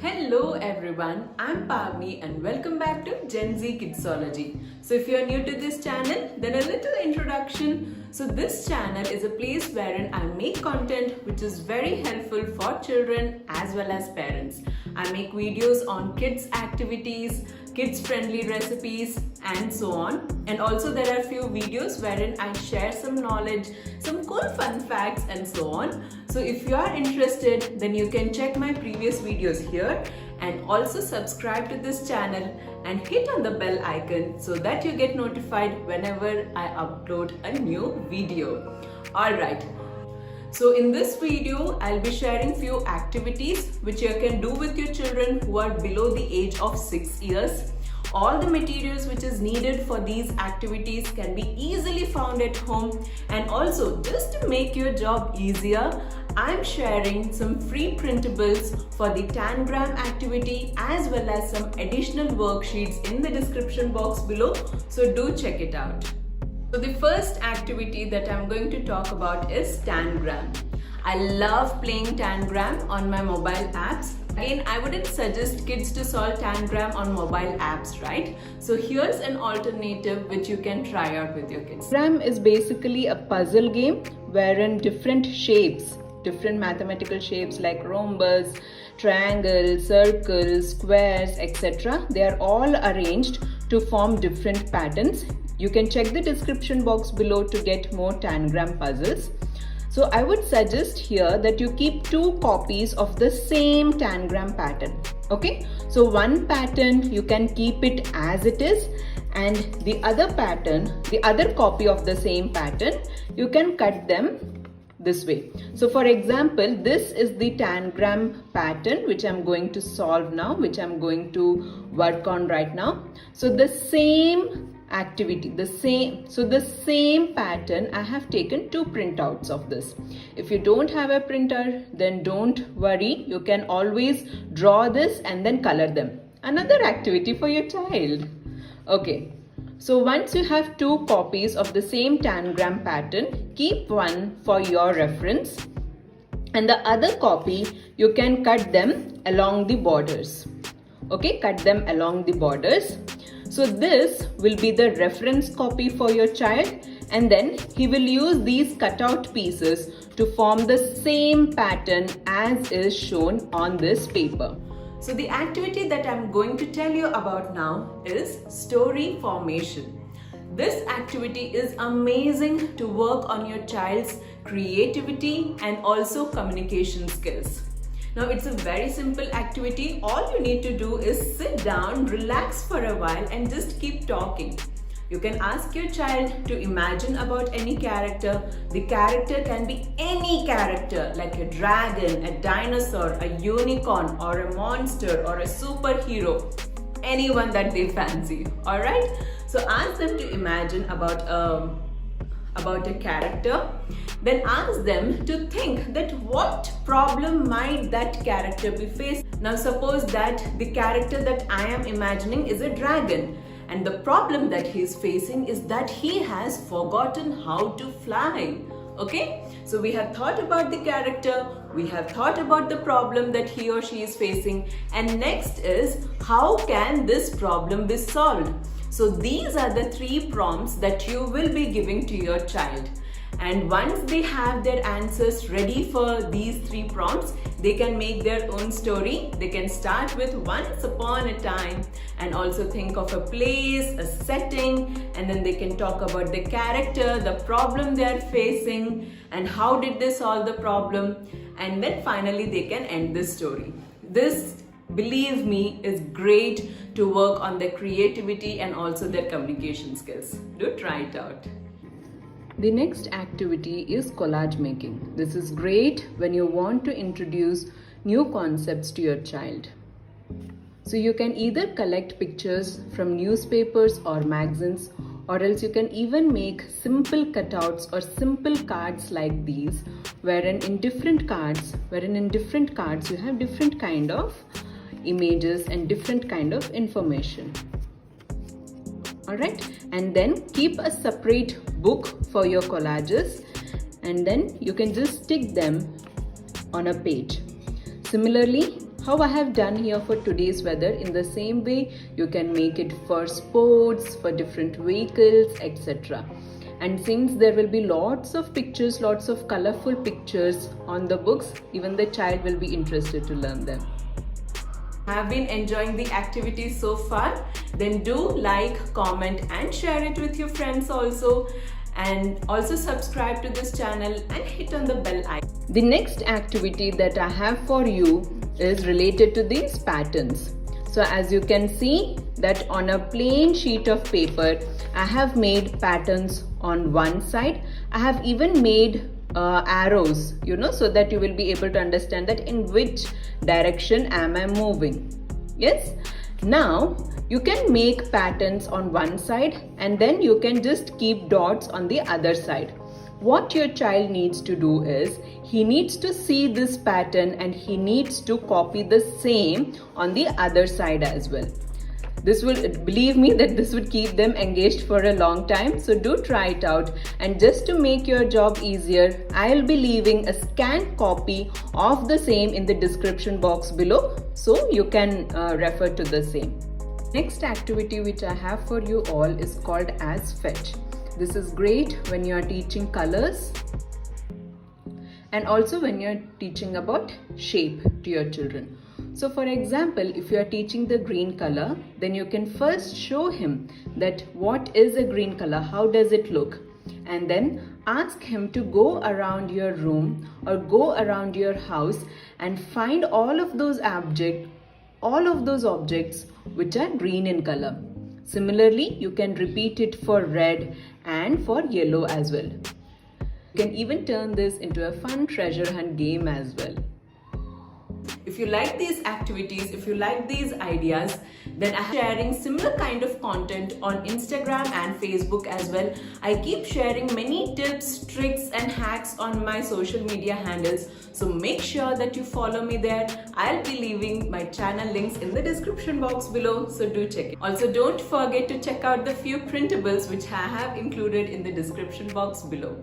Hello everyone, I'm Pavni and welcome back to GenZ Kidsology. So if you're new to this channel, then a little introduction. So this channel is a place wherein I make content which is very helpful for children as well as parents. I make videos on kids activities, kids friendly recipes and so on. And also there are a few videos wherein I share some knowledge, some cool fun facts and so on. So if you are interested, then you can check my previous videos here and also subscribe to this channel and hit on the bell icon so that you get notified whenever I upload a new video. Alright. So in this video, I'll be sharing few activities which you can do with your children who are below the age of 6 years. All the materials which is needed for these activities can be easily found at home, and also just to make your job easier, I'm sharing some free printables for the Tangram activity as well as some additional worksheets in the description box below, so do check it out. So the first activity that I'm going to talk about is Tangram. I love playing Tangram on my mobile apps. Again, I wouldn't suggest kids to solve Tangram on mobile apps, right? So here's an alternative which you can try out with your kids. Tangram is basically a puzzle game wherein different shapes, different mathematical shapes like rhombus, triangles, circles, squares, etc. They are all arranged to form different patterns. You can check the description box below to get more Tangram puzzles. So I would suggest here that you keep 2 copies of the same Tangram pattern. Okay, so one pattern you can keep it as it is, and the other pattern, the other copy of the same pattern, you can cut them this way. So for example, this is the Tangram pattern which I'm going to solve now, which I'm going to work on right now. So the same activity, the same pattern, I have taken 2 printouts of this. If you don't have a printer, then don't worry, you can always draw this and then color them. Another activity for your child. Okay, so once you have 2 copies of the same Tangram pattern, keep one for your reference, and the other copy you can cut them along the borders. Okay, cut them along the borders. So this will be the reference copy for your child, and then he will use these cutout pieces to form the same pattern as is shown on this paper. So the activity that I'm going to tell you about now is story formation. This activity is amazing to work on your child's creativity and also communication skills. Now it's a very simple activity. All you need to do is sit down, relax for a while and just keep talking. You can ask your child to imagine about any character. The character can be any character like a dragon, a dinosaur, a unicorn or a monster or a superhero. Anyone that they fancy, alright? So ask them to imagine about a character. Then ask them to think that what problem might that character be facing. Now suppose that the character that I am imagining is a dragon, and the problem that he is facing is that he has forgotten how to fly. Okay, so we have thought about the character, we have thought about the problem that he or she is facing, and next is how can this problem be solved. So these are the 3 prompts that you will be giving to your child. And once they have their answers ready for these 3 prompts, they can make their own story. They can start with once upon a time and also think of a place, a setting, and then they can talk about the character, the problem they are facing, and how did they solve the problem. And then finally they can end the story. This, believe me, is great to work on their creativity and also their communication skills. Do try it out. The next activity is collage making. This is great when you want to introduce new concepts to your child. So you can either collect pictures from newspapers or magazines, or else you can even make simple cutouts or simple cards like these, wherein in different cards you have different kind of images and different kind of information. Alright, and then keep a separate book for your collages, and then you can just stick them on a page. Similarly, how I have done here for today's weather. In the same way, you can make it for sports, for different vehicles, etc. And since there will be lots of pictures, lots of colorful pictures on the books, even the child will be interested to learn them. Have been enjoying the activities so far? Then do like, comment and share it with your friends also. And also subscribe to this channel and hit on the bell icon. The next activity that I have for you is related to these patterns. So as you can see that on a plain sheet of paper, I have made patterns on one side. I have even made arrows, so that you will be able to understand that in which direction am I moving. Yes. Now you can make patterns on one side and then you can just keep dots on the other side. What your child needs to do is he needs to see this pattern and he needs to copy the same on the other side as well. This will, believe me, that this would keep them engaged for a long time. So do try it out. And just to make your job easier, I'll be leaving a scanned copy of the same in the description box below, so you can refer to the same. Next activity which I have for you all is called as fetch. This is great when you are teaching colors and also when you are teaching about shape to your children. So for example, if you are teaching the green color, then you can first show him that what is a green color, how does it look, and then ask him to go around your room or go around your house and find all of those objects which are green in color. Similarly, you can repeat it for red and for yellow as well. You can even turn this into a fun treasure hunt game as well. If you like these activities, if you like these ideas, then I'm sharing similar kind of content on Instagram and Facebook as well. I keep sharing many tips, tricks and hacks on my social media handles. So make sure that you follow me there. I'll be leaving my channel links in the description box below, so do check it. Also, don't forget to check out the few printables which I have included in the description box below.